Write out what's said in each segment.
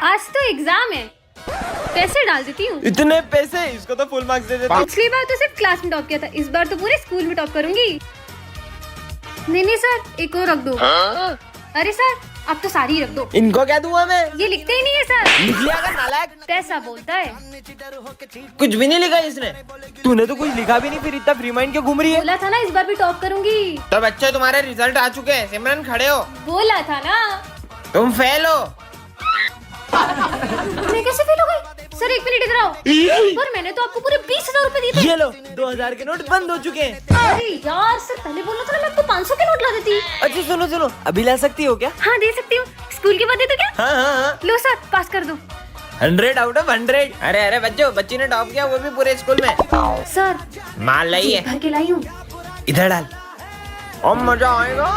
आज तो एग्जाम है, पैसे डाल देती हूँ। इतने पैसे? इसको तो फुल मार्क्स दे देता। पिछली बार तो सिर्फ क्लास में टॉप किया था, इस बार तो पूरे स्कूल में टॉप करूंगी। नहीं सर, एक और रख दो। अरे सर, अब तो सारी रख दो। इनको क्या दूंगा मैं? ये लिखते ही नहीं है सर। लिख लिया कर नालायक। कैसा बोलता है? कुछ भी नहीं लिखा इसने। तूने तो कुछ लिखा भी नहीं, फिर इतना फ्री माइंड क्यों घूम रही है? बोला था ना इस बार भी टॉप करूंगी। तो बच्चों तुम्हारे रिजल्ट आ चुके हैं। सिमरन खड़े हो। बोला था ना। तुम फेल हो। मैं कैसे फेल हो गई? सर एक मिनट इधर आओ। पर मैंने तो आपको पूरे 20,000 रूपए दिए थे। ये लो, 2000 के नोट बंद हो चुके हैं। अरे यार सर, पहले बोलना था ना, मैं आपको 500 के नोट ला देती। अच्छा सुनो, अभी ला सकती हो क्या? हाँ दे सकती हूँ, स्कूल के बाद दे दो क्या? हाँ। लो सर, पास कर दो। 100 आउट ऑफ 100। अरे बच्चों, बच्ची ने टॉप किया, वो भी पूरे स्कूल में। सर माल लाई है, भर के लाई हूँ। इधर डाल और मजा आएगा।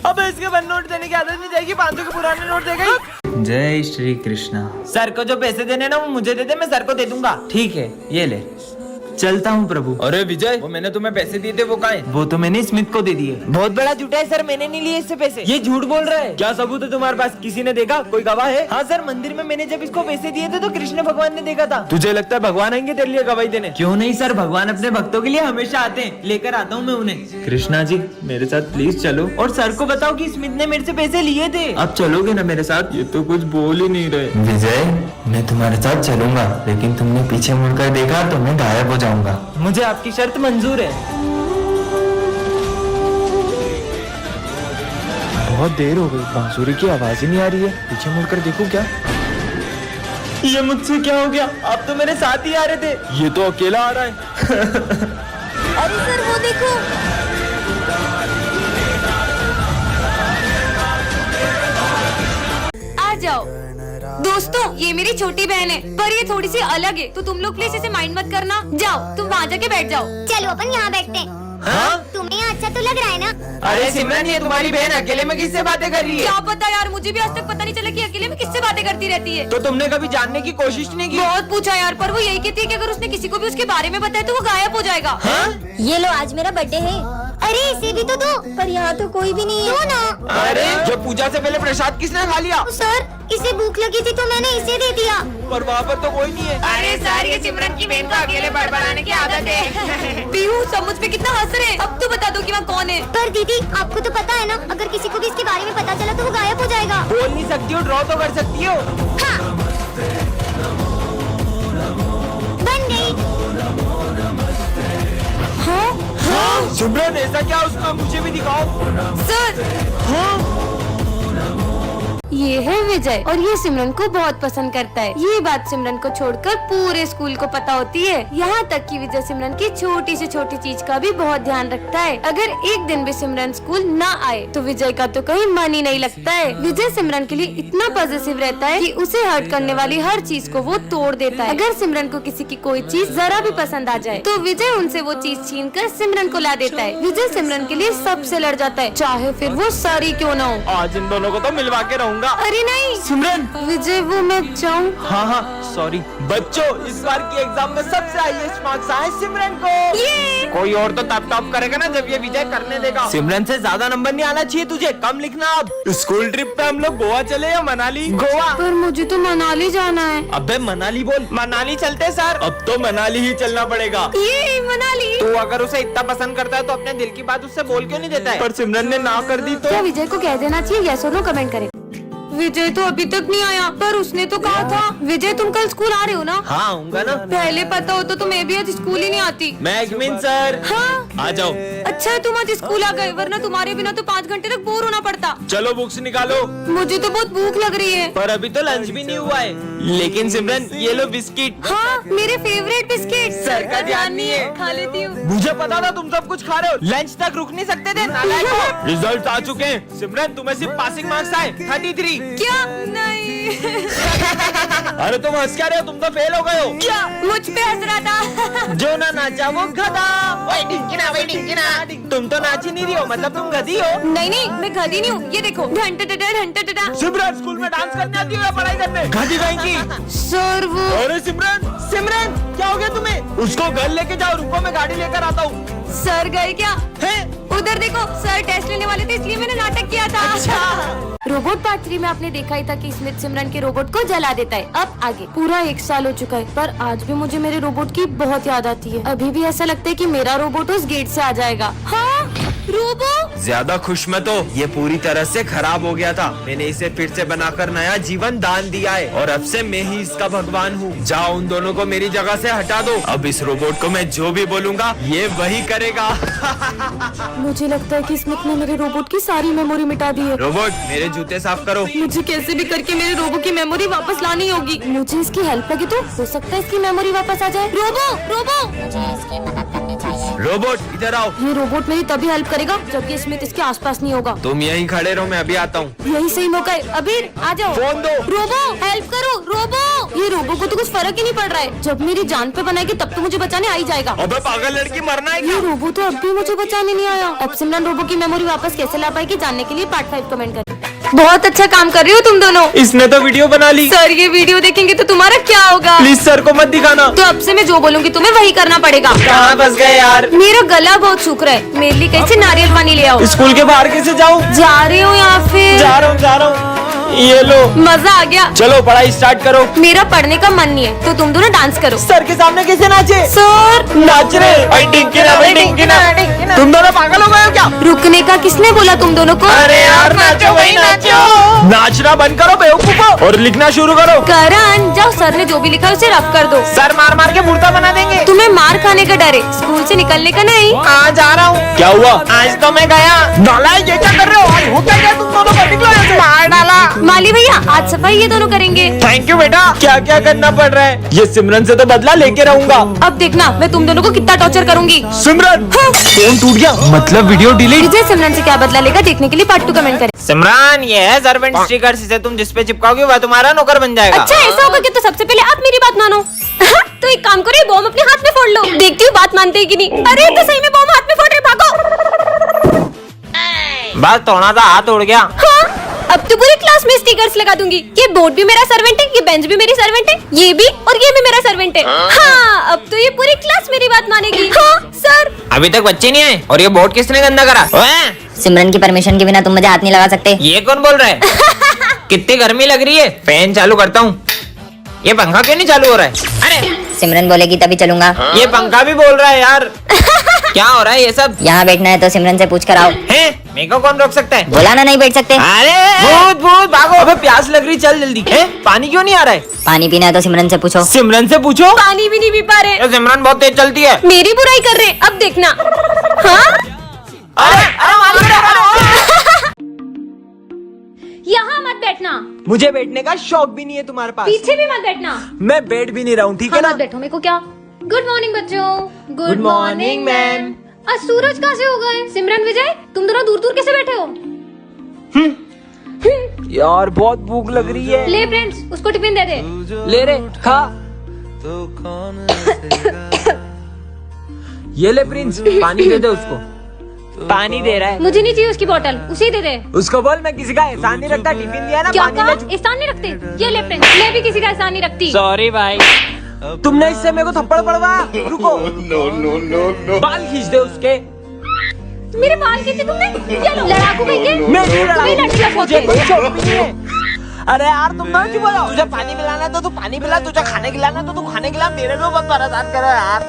अब इसके बाद नोट देने की आदत नहीं जाएगी। 500 के पुराने नोट देगा। जय श्री कृष्णा। सर को जो पैसे देने ना वो मुझे दे दे, मैं सर को दे दूंगा। ठीक है, ये ले। चलता हूँ प्रभु। अरे विजय, वो मैंने तुम्हें पैसे दिए थे, वो कहाँ है? वो तो मैंने स्मिथ को दे दिए। बहुत बड़ा झूठा है सर, मैंने नहीं लिए इससे पैसे। ये झूठ बोल रहा है। क्या सबूत है तुम्हारे पास? किसी ने देखा? कोई गवाह है? हाँ सर, मंदिर में मैंने जब इसको पैसे दिए थे तो कृष्ण भगवान ने देखा था। तुझे लगता है भगवान आएंगे तेरे लिए गवाही देने? क्यों नहीं सर, भगवान अपने भक्तों के लिए हमेशा आते हैं। लेकर आता हूँ मैं उन्हें। कृष्णा जी मेरे साथ प्लीज चलो और सर को बताओ कि स्मिथ ने मेरे से पैसे लिए थे। अब चलोगे ना मेरे साथ? ये तो कुछ बोल ही नहीं रहे। विजय, मैं तुम्हारे साथ चलूंगा, लेकिन तुमने पीछे मुड़कर देखा तो मैं गायब हो जाऊंगा। मुझे आपकी शर्त मंजूर है। बहुत देर हो गई, बांसुरी की आवाज ही नहीं आ रही है। पीछे मुड़कर देखूं क्या? ये मुझसे क्या हो गया? आप तो मेरे साथ ही आ रहे थे। ये तो अकेला आ रहा है। अरे सर वो देखो। आ जाओ दोस्तों, ये मेरी छोटी बहन है, पर ये थोड़ी सी अलग है, तो तुम लोग प्लीज इसे माइंड मत करना। जाओ तुम वहाँ जाके बैठ जाओ। चलो अपन यहाँ बैठते हैं। हाँ? तुम्हें यहाँ अच्छा तो लग रहा है ना? अरे सिमरन, ये तुम्हारी बहन अकेले में किससे बातें कर रही है? क्या पता यार, मुझे भी आज तक पता नहीं चला कि अकेले में किससे बातें करती रहती है। तो तुमने कभी जानने की कोशिश नहीं की? बहुत पूछा यार, पर वो यही कहती है कि अगर उसने किसी को भी उसके बारे में बताया तो वो गायब हो जाएगा। हाँ? ये लो, आज मेरा बर्थडे है। अरे इसे भी तो दो। पर यहाँ तो कोई भी नहीं है। दो ना। अरे जो पूजा से पहले प्रसाद किसने खा लिया? सर, इसे भूख लगी थी तो मैंने इसे दे दिया। पर वहाँ पर तो कोई नहीं है। अरे सर, ये सिमरन की बहन को अकेले बड़बड़ाने की आदत है। पीहू, सब मुझ पे कितना हंस रहे। अब तो बता दो कि वहाँ कौन है। पर दीदी, आपको तो पता है ना, अगर किसी को भी इसके बारे में पता चला तो वो गायब हो जाएगा। बोल नहीं सकती हो, ड्रॉ तो कर सकती हो। हाँ। बन गई। हाँ? सिमरन, ऐसा क्या? उसको मुझे भी दिखाओ। सर ये है विजय, और ये सिमरन को बहुत पसंद करता है। ये बात सिमरन को छोड़कर पूरे स्कूल को पता होती है। यहाँ तक कि विजय सिमरन की छोटी से छोटी चीज का भी बहुत ध्यान रखता है। अगर एक दिन भी सिमरन स्कूल ना आए तो विजय का तो कहीं मन ही नहीं लगता है। विजय सिमरन के लिए इतना पॉजिटिव रहता है कि उसे हर्ट करने वाली हर चीज को वो तोड़ देता है। अगर सिमरन को किसी की कोई चीज जरा भी पसंद आ जाए तो विजय उनसे वो चीज छीन कर सिमरन को ला देता है। विजय सिमरन के लिए सबसे लड़ जाता है, चाहे फिर वो सारी क्यों ना हो। आज इन दोनों को तो मिलवा के रहूंगा। अरे नहीं सिमरन। विजय, वो मैं जाऊँ? हाँ, सॉरी। बच्चों, इस बार की एग्जाम में सबसे हाईएस्ट मार्क्स आए सिमरन को। कोई और तो तब टॉप करेगा ना जब ये विजय करने देगा। सिमरन से ज्यादा नंबर नहीं आना चाहिए तुझे, कम लिखना। अब स्कूल ट्रिप पे हम लोग गोवा चले या मनाली? गोवा। पर मुझे तो मनाली जाना है। अबे मनाली बोल। मनाली चलते सर। अब तो मनाली ही चलना पड़ेगा। ये मनाली। तू अगर उसे इतना पसंद करता है तो अपने दिल की बात उससे बोल क्यों नहीं देता है? पर सिमरन ने ना कर दी तो? क्या विजय को कह देना चाहिए? यस और नो कमेंट करें। विजय तो अभी तक नहीं आया, पर उसने तो कहा था। विजय, तुम कल स्कूल आ रहे हो ना? हाँ आऊंगा ना। पहले पता होता तो मैं भी आज स्कूल ही नहीं आती। मैगमिन सर। हाँ? आ जाओ। अच्छा है तुम आज स्कूल आ गए, वरना तुम्हारे बिना तो 5 घंटे तक बोर होना पड़ता। चलो बुक्स निकालो। मुझे तो बहुत भूख लग रही है। पर अभी तो लंच भी नहीं हुआ है। लेकिन सिमरन, ये लो बिस्किट। हाँ, मेरे फेवरेट बिस्किट। सर का ध्यान नहीं है। खा लेती हूँ। मुझे पता था तुम सब कुछ खा रहे हो। लंच तक रुक नहीं सकते थे नालायक। रिजल्ट आ चुके हैं सिमरन, तुम्हें सिर्फ पासिंग मार्क्स आए 33। क्या? नहीं। अरे तुम हंस क्या रहे हो? तुम तो फेल हो गए हो। क्या? मुझ पे हंस रहा था। जो ना नाचा वो गधा। वही ढिंकिना। तुम तो नाच ही नहीं रही हो, मतलब तुम गधी हो। नहीं, मैं गधी नहीं हूँ। ये देखो, घंटा टटा। सिमरन, स्कूल में डांस करने आती हो या पढ़ाई करने? गधी कहीं। सर वो। अरे सिमरन क्या हो गया तुम्हें? उसको घर लेके जाओ, रुको मैं गाड़ी लेकर आता हूँ। सर गए क्या? है? उधर देखो, सर टेस्ट लेने वाले थे इसलिए मैंने नाटक किया था। अच्छा। रोबोट पार्ट 3 में आपने देखा ही था कि स्मिथ सिमरन के रोबोट को जला देता है। अब आगे पूरा 1 साल हो चुका है, पर आज भी मुझे मेरे रोबोट की बहुत याद आती है। अभी भी ऐसा लगता है कि मेरा रोबोट उस गेट से आ जाएगा। हाँ रोबो, ज्यादा खुश मत हो, ये पूरी तरह से खराब हो गया था। मैंने इसे फिर से बनाकर नया जीवन दान दिया है और अब से मैं ही इसका भगवान हूँ। जाओ उन दोनों को मेरी जगह से हटा दो। अब इस रोबोट को मैं जो भी बोलूँगा ये वही करेगा। मुझे लगता है कि स्मिथ ने मेरे रोबोट की सारी मेमोरी मिटा दी है। रोबोट मेरे जूते साफ करो। मुझे कैसे भी करके मेरे रोबो की मेमोरी वापस लानी होगी। मुझे इसकी हेल्प लगी तो हो सकता है इसकी मेमोरी वापस आ जाए। रोबो रोबो, रोबोट इधर आओ। ये रोबोट मेरी तभी हेल्प करेगा जब ये स्मिथ इसके आसपास नहीं होगा। तुम यहीं खड़े रहो, मैं अभी आता हूँ। यही सही मौका है। अबीर आ जाओ। फोन दो। रोबो हेल्प करो। रोबो, ये रोबो को तो कुछ फर्क ही नहीं पड़ रहा है। जब मेरी जान पे बनाएगी तब तो मुझे बचाने आ ही जाएगा। अबे पागल लड़की, मरना है ये क्या? रोबो तो अब भी मुझे बचाने नहीं आया। अब सिमरन रोबो की मेमोरी वापस कैसे ला पाएगी जानने के लिए पार्ट 5 कमेंट करें। बहुत अच्छा काम कर रही हो तुम दोनों। इसने तो वीडियो बना ली। सर ये वीडियो देखेंगे तो तुम्हारा क्या होगा? प्लीज सर को मत दिखाना। तो अब से मैं जो बोलूंगी तुम्हें वही करना पड़ेगा। कहाँ फंस गए यार? मेरा गला बहुत सूख रहा है, मेरे लिए कैसे नारियल पानी ले आओ। स्कूल के बाहर कैसे जाऊँ? जा रही हूँ या फिर जा रहा हूँ। ये लो, मजा आ गया। चलो पढ़ाई स्टार्ट करो। मेरा पढ़ने का मन नहीं है तो तुम दोनों डांस करो। सर के सामने कैसे नाचे? सर नाच रहे। तुम दोनों पागल हो गए हो क्या? रुकने का किसने बोला तुम दोनों को? अरे यार नाचो, वही नाचो। नाचना बंद करो बेवकूफो और लिखना शुरू करो। करण जाओ, सर ने जो भी लिखा है उसे रफ कर दो। सर मार मार के मुर्दा बना देंगे। तुम्हें मार खाने का डर है, स्कूल से निकलने का नहीं। हाँ जा रहा हूँ। क्या हुआ? आज तो मैं गया। नालायक, ये क्या कर रहे हो? आज हो क्या तुम दोनों को? निकलो यहाँ से। मार डाला। माली भैया आज सफाई ये दोनों करेंगे। थैंक यू बेटा। क्या क्या करना पड़ रहा है? ये सिमरन से तो बदला लेके रहूंगा। अब देखना मैं तुम दोनों को कितना टॉर्चर करूंगी। सिमरन हाँ। फोन टूट गया, मतलब वीडियो डिलीट। विजय सिमरन से क्या बदला लेगा देखने के लिए पार्ट 2 कमेंट करें। सिमरन ये है सर्वेंट स्टिकर, इसे तुम जिस पे चिपकाओगे वह तुम्हारा नौकर बन जाएगा। अच्छा ऐसा होगा कि तो सबसे पहले आप मेरी बात मानो। तो एक काम करो, ये बॉम्ब अपने हाथ में फोड़ लो, देखती हूँ बात मानते हैं कि नहीं। अरे तो सही में बॉम्ब हाथ में फोड़ रहे, भागो। बस थोड़ा सा हाथ उड़ गया। हाँ, अब तो पूरी क्लास में स्टिकर्स लगा दूंगी। ये बोर्ड भी मेरा सर्वेंट है, ये बेंच भी मेरी सर्वेंट है, ये भी और ये भी मेरा सर्वेंट है। हाँ, अब तो ये पूरी क्लास मेरी बात मानेगी। हाँ सर। अभी तक बच्चे नहीं आए और ये बोर्ड किसने गंदा करा? ओए, सिमरन की परमिशन के बिना तुम मुझे हाथ नहीं लगा सकते। ये कौन बोल रहा है? कितनी गर्मी लग रही है। फैन चालू करता हूँ। ये पंखा क्यों नहीं चालू हो रहा है? अरे सिमरन बोलेगी तभी चलूंगा। ये पंखा भी बोल रहा है यार। क्या हो रहा है ये सब? यहाँ बैठना है तो सिमरन से पूछ कर आओ। हैं? मेरे को कौन रोक सकता है? बोला ना नहीं बैठ सकते। अरे भूत भूत भागो। अबे प्यास लग रही, चल जल्दी। हैं? पानी क्यों नहीं आ रहा है? पानी पीना है तो सिमरन से पूछो। सिमरन से पूछो। पानी भी नहीं पी पा रहे। ये सिमरन बहुत तेज चलती है। मेरी बुराई कर रहे, अब देखना। हाँ अरे यहाँ मत बैठना, मुझे बैठने का शौक भी नहीं है तुम्हारे पास। पीछे भी मत बैठना। मैं बैठ भी नहीं रहा हूँ, ठीक है हाँ, ना? मत बैठो, मेरे को क्या। गुड मॉर्निंग बच्चों। Good morning ma'am. आज सूरज कहाँ से हो गए? सिमरन विजय तुम दोनों दूर दूर कैसे बैठे हो? यार बहुत भूख लग रही है। ले फ्रेंड्स उसको टिफिन दे दे। ले रे खा। ये ले प्रिंस, पानी दे दे उसको। पानी दे रहा है। मुझे नहीं चाहिए उसकी बोतल, उसे ही दे दे। उसको बोल मैं किसी का एहसान नहीं रखता, टिफिन दिया ना। क्या पानी कहा? ले। एहसान नहीं रखते? ये ले फ्रेंड्स, मैं भी किसी का एहसान नहीं रखती। सॉरी भाई। तुमने इससे मेरे को थप्पड़ पड़वा। रुको। बाल खींच दे उसके। मेरे बाल खींचे तुमने? ये लो लड़ाकू भैया। मैं नहीं लड़ा। तुम्हें लड़की का शौक मुझे है। कोई शौक भी नहीं है। अरे यार तुम ना क्यों बोलो? तुझे पानी पिलाना है तो तू पानी पिला, तुझे खाने खिलाना है तो तू खाने खिला। मेरे को मत परेशान करो यार।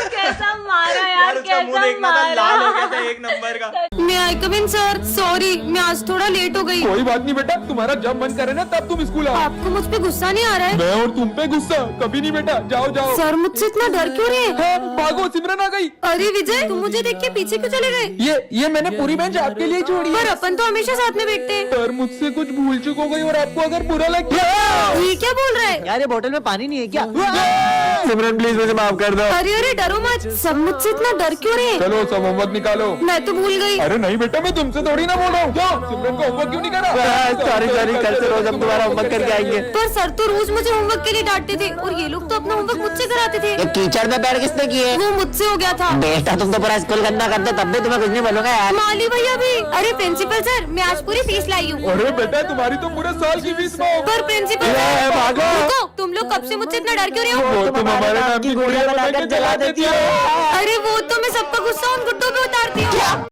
कैसा मारा यार, कैसा मारा। एक नंबर का। मैं आई कम इन सर, सॉरी मैं आज थोड़ा लेट हो गई। कोई बात नहीं बेटा, तुम्हारा जब मन करे ना तब तुम स्कूल आओ। आपको मुझ पे गुस्सा नहीं आ रहा है? मैं और तुम पे गुस्सा कभी नहीं बेटा। जाओ जाओ। सर मुझसे इतना डर क्यों रहे हैं? हाँ, भागो, सिमरन आ गई। अरे विजय तुम मुझे देख के पीछे क्यों चले गए? ये मैंने पूरी बेंच आपके लिए छोड़ी पर है। अपन तो हमेशा साथ में बैठते हैं। पर मुझसे कुछ भूल चूक हो गई और आपको अगर बुरा लग गया। ये क्या बोल रहा है? यार ये बोतल में पानी नहीं है क्या? सिमरन प्लीज मुझे माफ कर दो। अरे अरे डरो मत, सब मुझसे इतना डर क्यों रहे हैं? चलो सब होमवर्क निकालो। मैं तो भूल गई। अरे नहीं बेटा, मैं तुमसे थोड़ी ना बोल रहा हूँ। जाओ, सिमरन को होमवर्क क्यों नहीं करा? सॉरी कल से रोज हम तुम्हारा होमवर्क करके आएंगे। पर सर तो रोज मुझे होमवर्क के लिए डांटते थे और ये लोग तो अपना होमवर्क मुझसे कराते थे। कीचड़ में पैर किसने किए? वो मुझसे हो गया था। बेटा तुम तो पूरा स्कूल गंदा करते तब भी तुम्हें कुछ नहीं बोलूंगा यार। माली भैया भी। अरे प्रिंसिपल सर मैं आज पूरी फीस लाई हूँ। अरे बेटा तुम्हारी तो पूरे साल की फीस माफ। पर प्रिंसिपल ये भागो। रुको, तुम लोग कब से मुझसे इतना डर क्यों रहे हो? वो तुम हमारे नाम की गुड़िया बनाकर जला देती है। अरे वो तो मैं सबका गुस्सा उन गुड्डों पे उतारती हूँ।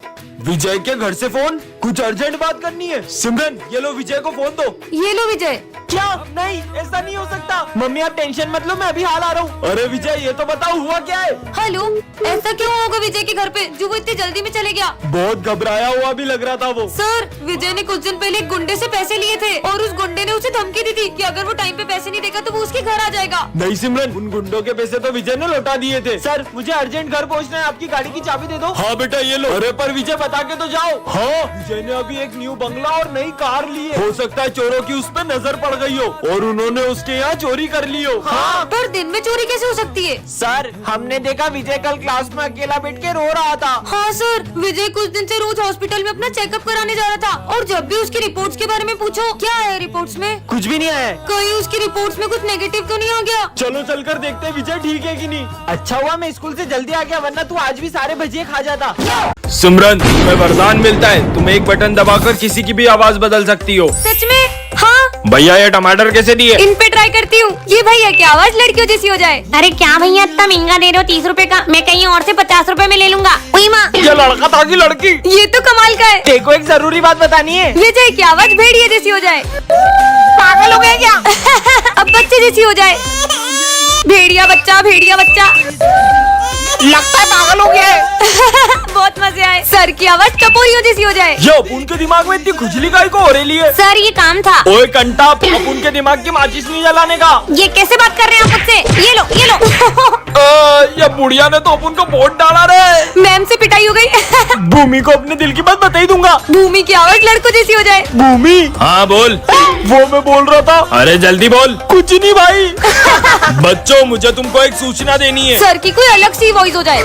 विजय के घर से फोन। कुछ अर्जेंट बात करनी है। सिमरन ये लो विजय को फोन दो। ये लो विजय। क्या? नहीं ऐसा नहीं हो सकता। मम्मी आप टेंशन मत लो, मैं अभी हाल आ रहा हूँ। अरे विजय ये तो बताओ हुआ क्या है? हेलो, ऐसा क्यों होगा विजय के घर पे जो वो इतनी जल्दी में चले गया? बहुत घबराया हुआ भी लग रहा था वो। सर, विजय ने कुछ दिन पहले एक गुंडे से पैसे लिए थे और उस गुंडे ने उसे धमकी दी थी कि अगर वो टाइम पे पैसे नहीं देगा तो वो उसके घर आ जाएगा। नहीं सिमरन, उन गुंडों के पैसे तो विजय ने लौटा दिए थे। सर मुझे अर्जेंट घर पहुँचना है, आपकी गाड़ी की चाबी दे दो। हाँ बेटा ये लो। अरे पर विजय बता के तो जाओ। हाँ विजय ने अभी एक न्यू बंगला और नई कार ली है। हो सकता है चोरों की उस पर नजर पड़ गई हो और उन्होंने उसके यहाँ चोरी कर ली हो। हाँ, पर दिन में चोरी कैसे हो सकती है? सर हमने देखा विजय कल क्लास में अकेला बैठ के रो रहा था। हाँ सर, विजय कुछ दिन से रोज हॉस्पिटल में अपना चेकअप कराने जा रहा था और जब भी उसकी रिपोर्ट्स के बारे में पूछो, क्या है रिपोर्ट्स में? कुछ भी नहीं है। कहीं उसकी रिपोर्ट्स में कुछ नेगेटिव तो नहीं आ गया? चलो चलकर देखते हैं विजय ठीक है कि नहीं। अच्छा हुआ मैं स्कूल से जल्दी आ गया, वरना तू आज भी सारे भजिए खा जाता। सिमरन तुम्हें वरदान मिलता है, तुम एक बटन दबाकर किसी की भी आवाज बदल सकती हो। सच में? हाँ। भैया ये टमाटर कैसे दिए? इन पे ट्राई करती हूँ। ये भैया की आवाज लड़कियों जैसी हो जाए। अरे क्या भैया इतना महंगा दे रहे हो? 30 रुपए का, मैं कहीं और से 50 रुपए में ले लूंगा। उई माँ, ये लड़का था कि लड़की? ये तो कमाल का है। देखो एक जरूरी बात बतानी है। विजय की आवाज भेड़िया जैसी हो जाए। पागल हो गए क्या? अब बच्चे जैसी हो जाए। भेड़िया बच्चा, भेड़िया बच्चा। लगता है पागल हो गया है। बहुत मजे आए। सर की आवाज टपोरियों जैसी हो जाए। यो उनके दिमाग में इतनी खुजली काहे को हो रही है? सर ये काम था। ओए कंटा, अब उनके दिमाग की माचिस नहीं जलाने का। ये कैसे बात कर रहे हैं आप मुझसे? ये लो ये लो। ये बुढ़िया ने तो अपन को वोट डाला रे। मैम से पिटाई हो गई। भूमि को अपने दिल की बात बता ही दूंगा। भूमि की आवाज लड़कों जैसी हो जाए। भूमि? हाँ बोल। वो मैं बोल रहा था। अरे जल्दी बोल। कुछ नहीं भाई। बच्चों मुझे तुमको एक सूचना देनी है। सर की कोई अलग सी वॉइस हो जाए।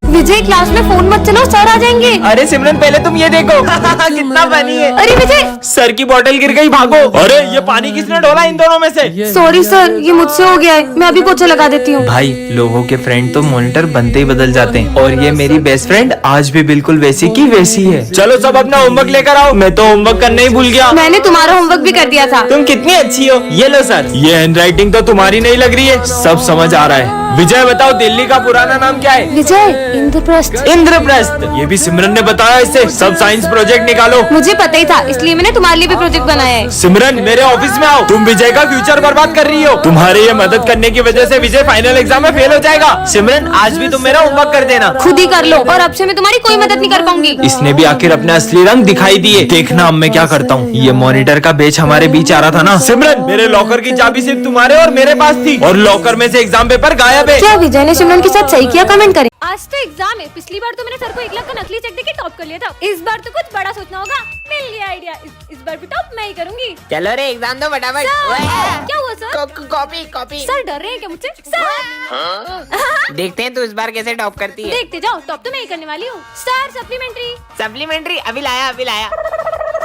विजय क्लास में फोन मत चलाओ, सर आ जाएंगे। अरे सिमरन पहले तुम ये देखो। कितना फनी है। अरे विजय, सर की बोतल गिर गई, भागो। अरे ये पानी किसने डोला इन दोनों में से? सॉरी सर, ये मुझसे हो गया है। मैं अभी पोछा लगा देती हूँ। भाई लोगों के फ्रेंड तो मॉनिटर बनते ही बदल जाते हैं और ये मेरी बेस्ट फ्रेंड आज भी बिल्कुल वैसी की वैसी है। चलो सब अपना होमवर्क लेकर आओ। मैं तो होमवर्क करने ही भूल गया। मैंने तुम्हारा होमवर्क भी कर दिया था। तुम कितनी अच्छी हो। ये लो सर। ये हैंडराइटिंग तो तुम्हारी नहीं लग रही है। सब समझ आ रहा है। विजय बताओ दिल्ली का पुराना नाम क्या है? विजय, इंद्रप्रस्थ। इंद्रप्रस्थ। ये भी सिमरन ने बताया इसे। सब साइंस प्रोजेक्ट निकालो। मुझे पता ही था, इसलिए मैंने तुम्हारे लिए भी प्रोजेक्ट बनाया है। सिमरन मेरे ऑफिस में आओ। तुम विजय का फ्यूचर बर्बाद कर रही हो। तुम्हारे ये मदद करने की वजह से विजय फाइनल एग्जाम में फेल हो जाएगा। सिमरन आज भी तुम मेरा होमवर्क कर देना। खुद ही कर लो और अब से मैं तुम्हारी कोई मदद नहीं कर पाऊंगी। इसने भी आखिर अपने असली रंग दिखाई दिए। देखना अब मैं क्या करता हूँ। ये मॉनिटर का बेच हमारे बीच आ रहा था ना। सिमरन मेरे लॉकर की चाबी सिर्फ तुम्हारे और मेरे पास थी और लॉकर में से एग्जाम पेपर गायब है। क्या विजय ने सिमरन के साथ सही किया? कमेंट करें। आज तो एग्जाम है। पिछली बार तो मैंने सर को 1 लाख का नकली चेक देके टॉप कर लिया था। इस बार तो कुछ बड़ा सोचना होगा। मिल गया आइडिया। इस बार भी टॉप मैं ही करूंगी। चलो रे एग्जाम दो फटाफट। क्या हुआ सर? Copy copy. सर डर रहे हैं क्या मुझसे? सर देखते हैं तू इस बार कैसे टॉप करती है। देखते जाओ, टॉप तो मैं ही करने वाली हूँ। Sir supplementary. सप्लीमेंट्री अभी लाया अभी लाया।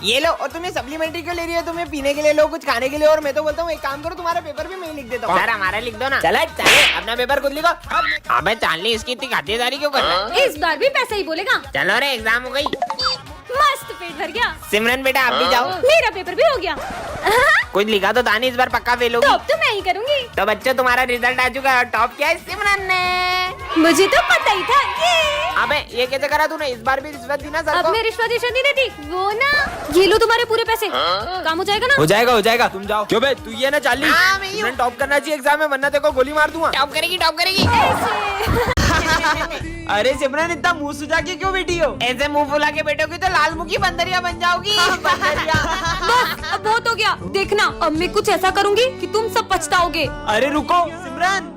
ये लो। और तुम्हें सप्लीमेंट्री क्यों ले रही है? तुम्हें पीने के लिए लो, कुछ खाने के लिए। और मैं तो बोलता हूँ एक काम करो, तुम्हारा पेपर भी मैं ही लिख देता हूँ। सर हमारा लिख दो ना। चलो चले अपना पेपर खुद लिखो। अबे चालनी इसकी इतनी खातिरदारी क्यों कर रहा है? इस बार भी पैसा ही बोलेगा। चलो रे एग्जाम हो गई। मस्त पेट भर गया। सिमरन बेटा आप भी जाओ। मेरा पेपर भी हो गया। कुछ लिखा तो था नहीं, इस बार पक्का फेल होगी। टॉप तो मैं ही करूंगी। तो बच्चों तुम्हारा रिजल्ट आ चुका है और टॉप किया है सिमरन ने। मुझे तो पता ही था। अबे ये कैसे करा तूने? इस बार भी रिश्वत दी ना सर अब को। मैं रिश्वत नहीं देती। वो ना, ये लो तुम्हारे पूरे पैसे। काम हो जाएगा ना? हो जाएगा तुम जाओ। क्यों बे तू ये ना चाली? हाँ, मैं ही हूँ। सिमरन टॉप करना चाहिए एग्जाम में, वरना देखो गोली मार दूंगा। टॉप करेगी टॉप करेगी। अरे सिमरन इतना मुंह सुझा के क्यों बैठी हो? ऐसे मुंह फुला के बैठोगी तो लाल मुखी बंदरिया बन जाओगी। बस अब बहुत हो गया। देखना अब मैं कुछ ऐसा करूंगी कि तुम सब पछताओगे। अरे रुको सिमरन,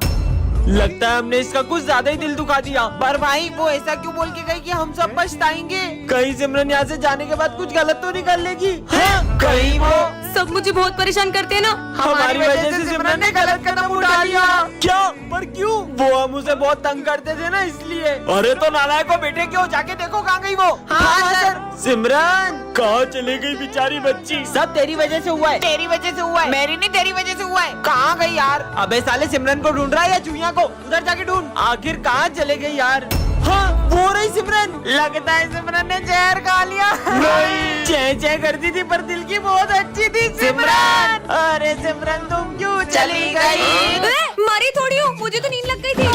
लगता है हमने इसका कुछ ज्यादा ही दिल दुखा दिया। पर भाई वो ऐसा क्यों बोल के गई कि हम सब पछताएंगे? कहीं सिमरन यहाँ से जाने के बाद कुछ गलत तो नहीं कर लेगी? हाँ? कहीं वो सब मुझे बहुत परेशान करते हैं ना। हमारी वजह से सिमरन ने गलत कदम उठा लिया। क्या? पर क्यों? वो हम उसे बहुत तंग करते थे ना, इसलिए। अरे तो नालायक को बेटे क्यों? जाके देखो कहाँ गई वो। हाँ सर। सिमरन कहाँ चली गई बेचारी बच्ची? सब तेरी वजह से हुआ है। तेरी वजह से हुआ है। मेरी नहीं तेरी वजह से हुआ है। कहाँ गई यार? अबे साले सिमरन को ढूंढ रहा है या चुईया को? उधर जाके ढूंढ। आखिर कहाँ चले गई यार? हाँ वो रही सिमरन। लगता है सिमरन ने जहर खा लिया। नहीं चै चै करती थी पर दिल की बहुत अच्छी थी सिमरन। अरे सिमरन तुम क्यों चली गई? मारी थोड़ी हूँ, मुझे तो नींद लग गई थी।